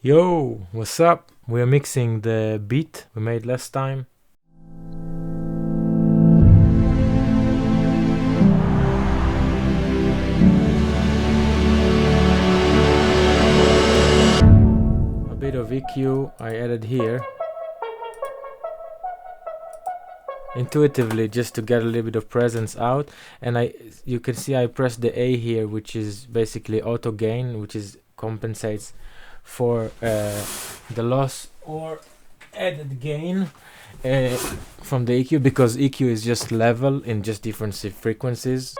Yo, what's up? We're mixing the beat we made last time. A bit of EQ I added here. Intuitively, just to get a little bit of presence out. And you can see I pressed the A here, which is basically auto gain, which compensates for the loss or added gain from the EQ, because EQ is just level in just different frequencies.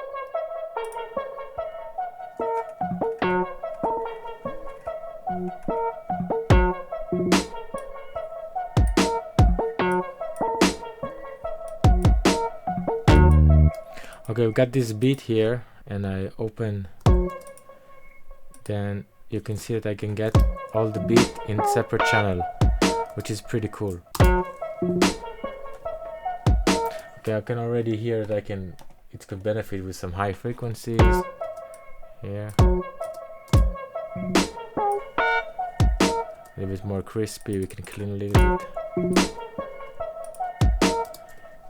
Okay, we got this beat here, and I open, then you can see that I can get all the beat in separate channel, which is pretty cool. Okay, I can already hear that it could benefit with some high frequencies here. A little bit more crispy, we can clean a little bit.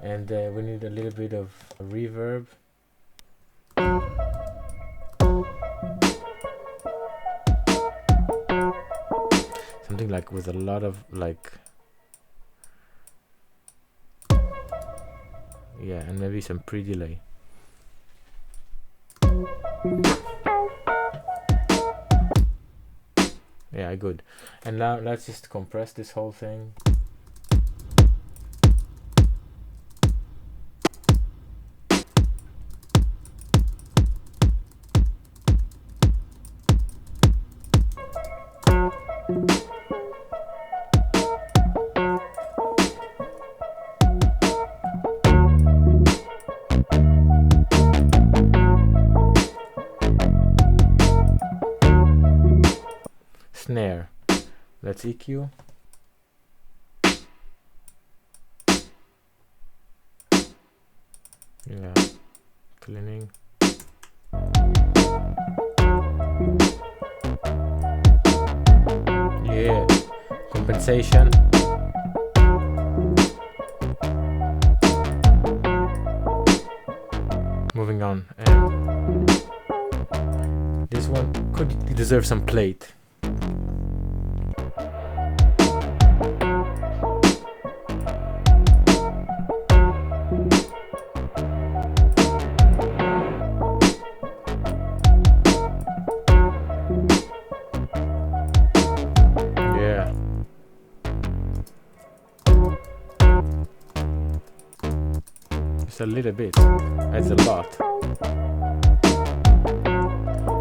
And we need a little bit of reverb. Something like with a lot of yeah, and maybe some pre-delay. Yeah, good. And now let's just compress this whole thing. Snare. Let's EQ. Yeah, cleaning. Yeah, compensation. Moving on, and this one could deserve some plate. A little bit, that's a lot.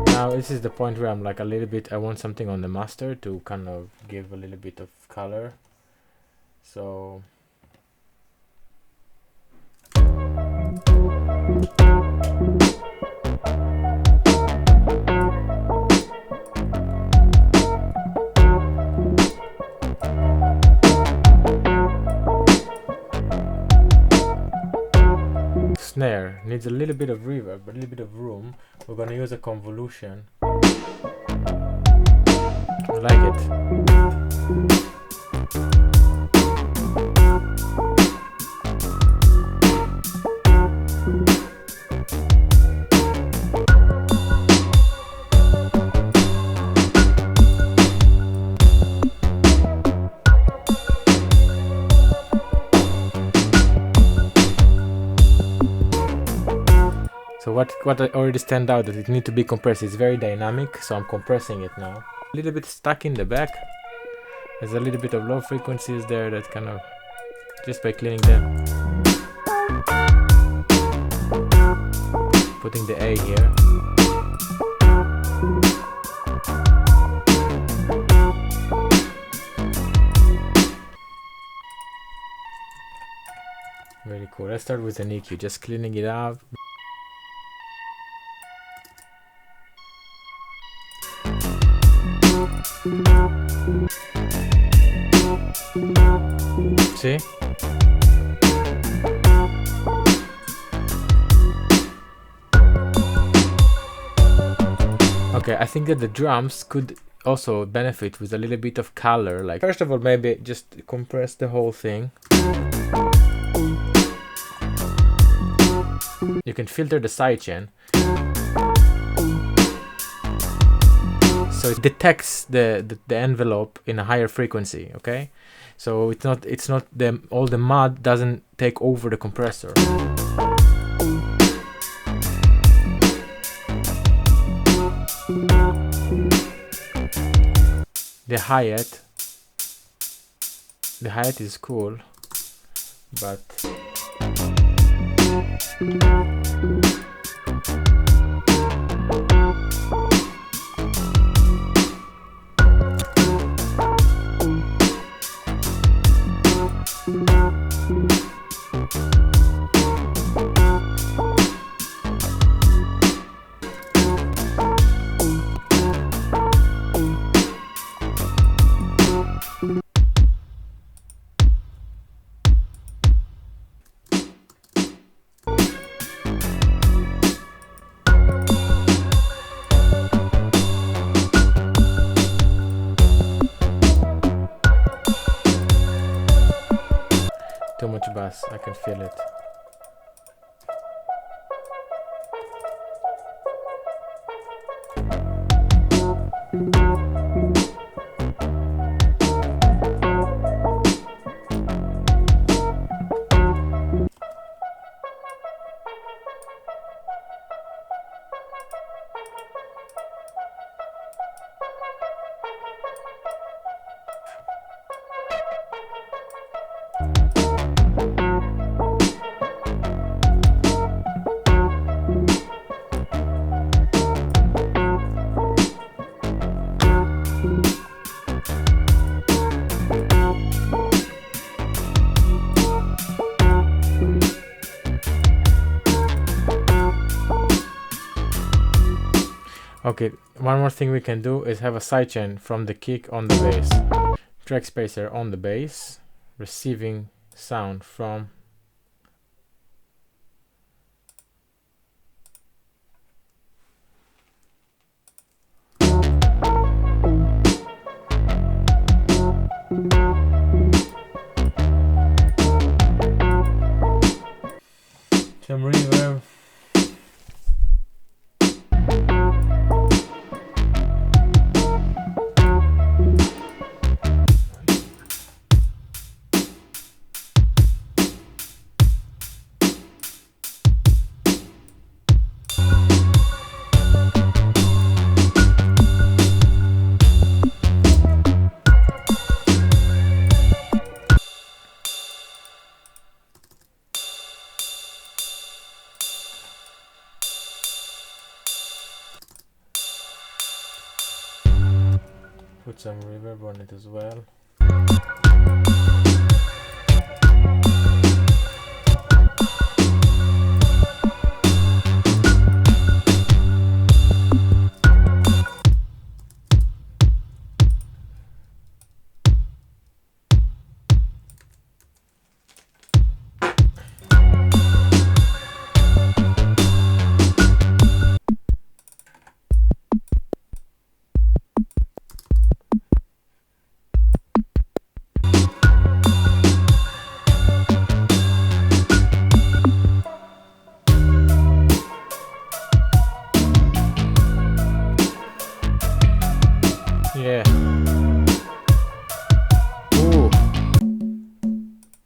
Now this is the point where I'm like a little bit, I want something on the master to kind of give a little bit of color, so snare needs a little bit of reverb, a little bit of room. We're gonna use a convolution. I like it. So what I already stand out that it need to be compressed. It's very dynamic, so I'm compressing it now. A little bit stuck in the back. There's a little bit of low frequencies there that kind of, just by cleaning them. Putting the A here. Very cool. Let's start with an EQ, just cleaning it up. See? Okay, I think that the drums could also benefit with a little bit of color. Like, first of all, maybe just compress the whole thing. You can filter the sidechain, so it detects the envelope in a higher frequency. Okay, so it's not all the mud doesn't take over the compressor. The hi-hat is cool, but too much bass, I can feel it. Okay, one more thing we can do is have a sidechain from the kick on the bass. Track spacer on the bass, receiving sound from some reverb. Put some reverb on it as well. Yeah. Ooh.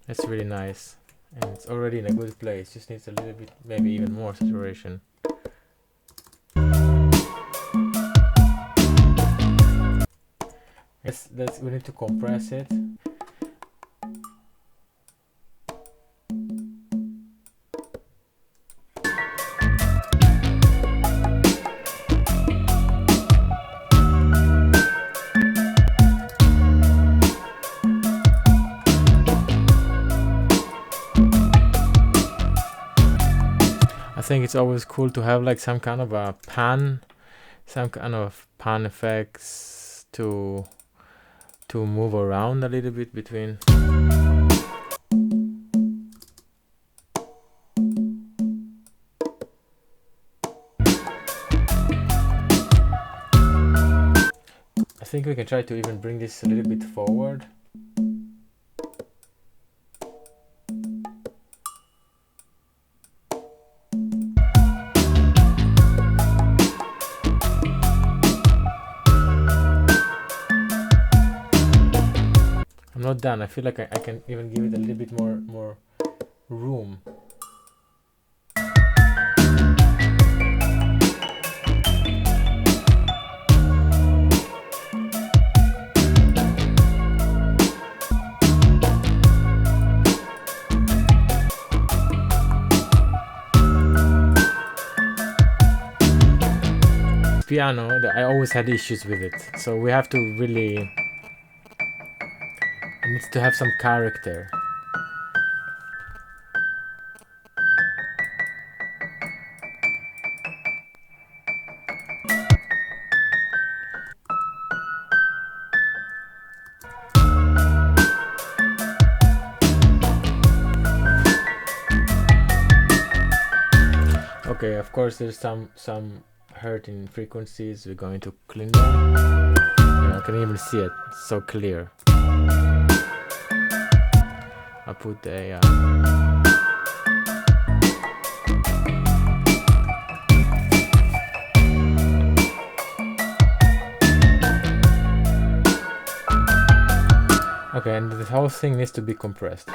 That's really nice. And it's already in a good place. Just needs a little bit, maybe even more saturation. We need to compress it. I think it's always cool to have like some kind of a pan effects to move around a little bit between. I think we can try to even bring this a little bit forward. I'm not done. I feel like I can even give it a little bit more room. Piano, I always had issues with it, so we have to really, it needs to have some character. Okay, of course there's some hurt in frequencies. We're going to clean them. Yeah, I can even see it. It's so clear. I put a okay, and the whole thing needs to be compressed.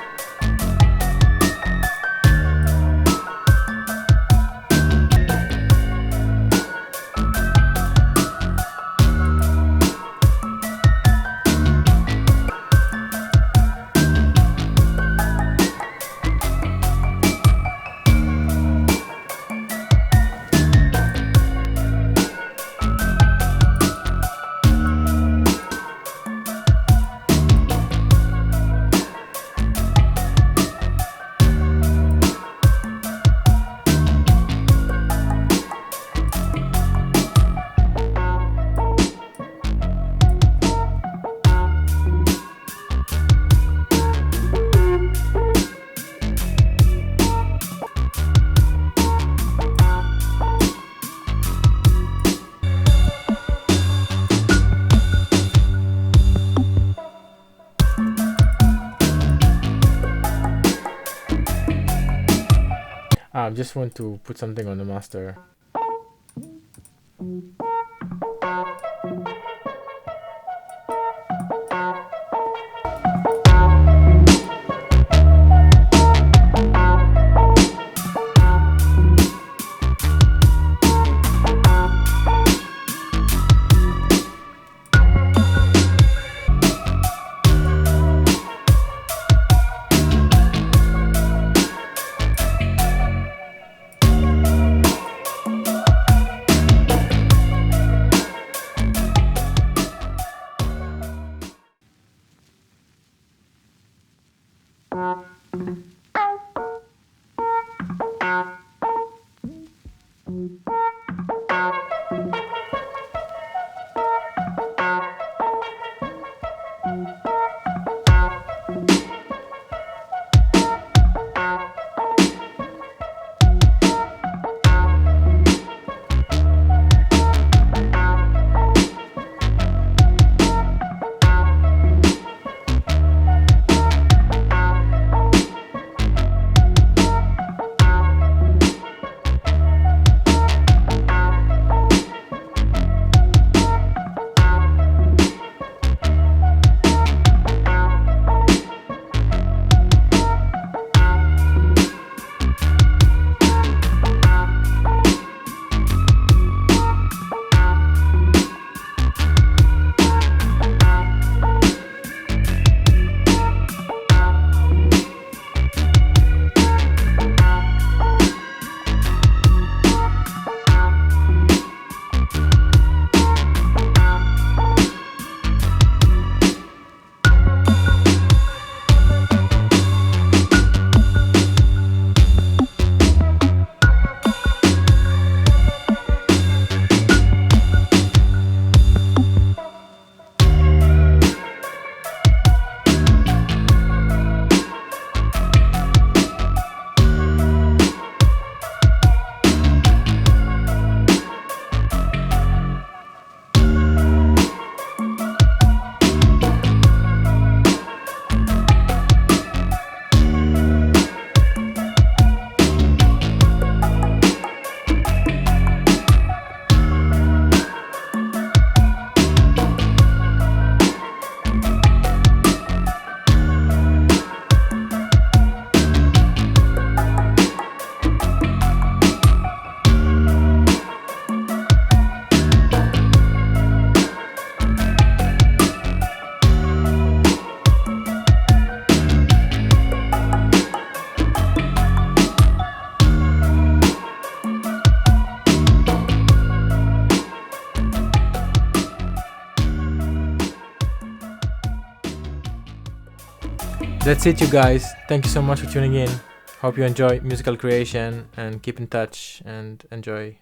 I just want to put something on the master. That's it, you guys. Thank you so much for tuning in. Hope you enjoy musical creation and keep in touch and enjoy.